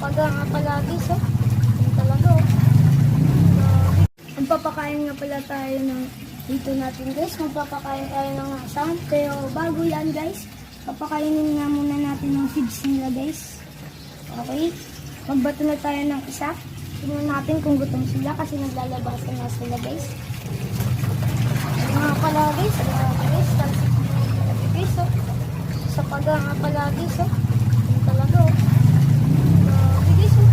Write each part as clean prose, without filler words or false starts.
paga nga palagi so. Yung talaga oh. Magpapakain nga pala tayo ng dito natin guys. Magpapakain tayo ng asang. Pero bago yan guys, papakainin nga muna natin ng feeds nila guys. Okay. Magbato na tayo ng isa. Tingnan natin kung gutom sila kasi naglalabasan na sila guys. Mga pala guys. Guys oh. Sa paga nga pala guys oh. Yung talaga oh. Guys oh.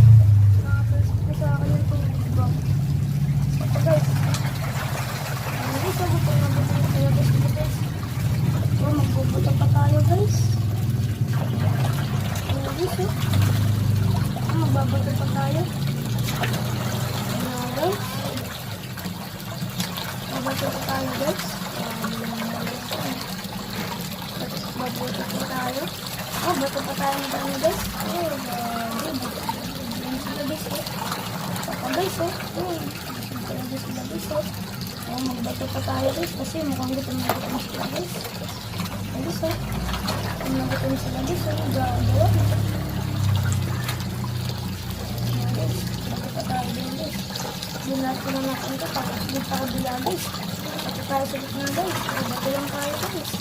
Nakapalsip sa akin yung tubig. So guys. Guys oh. Gutom na sila guys. So magbubuto pa tayo guys. Guys oh. Magbabato pa tayo. Guys. Magbato pa tayo guys. Magbato pa tayo. Oh, bato pa tayo ng dami guys. Oh, yan sila guys oh. Saka guys oh. Oh, yan sila guys oh. Oh, magbato pa tayo guys kasi mukhang gutom na gutom sila guys. Guys oh. Kung nagutom sila guys oh. Gagawa. Yung lahat ko na natin ito, tapos dito ako bila guys. Tapos tayo sa gitna guys. Bato lang tayo guys.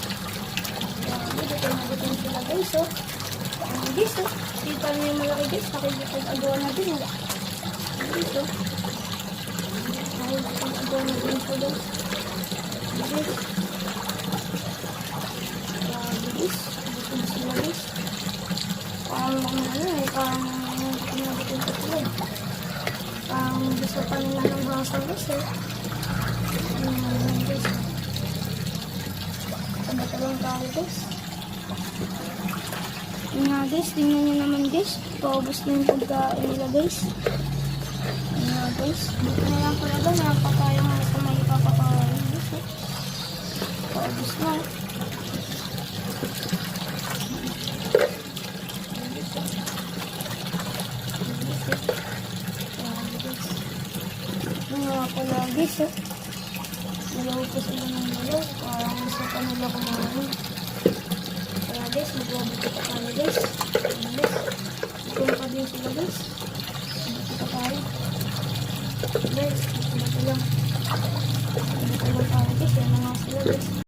Dito na dito sila guys oh. Guys oh. Kita nyo yung malaki guys. Nakikipag-agawa na din. Guys oh. Nakikipag-agawa na din ito guys. Guys. Guys. Dito sila guys. Parang ano eh. Parang nagutin ko sila eh. Gusto pa nila ng basa guys eh. Guys. Sabata lang tayo guys. Yun nga guys, tingnan nyo naman guys. Paubos na yung pagkain nila guys. Yun nga guys. Dito na lang pala ba. Meron pa tayo nga sa may ipapakain guys eh. Paubos na. Pala guys eh. Nalaw ko sila ng nalaw. Parang gusto pa nila kumain. Kaya guys, magbabato pa tayo guys.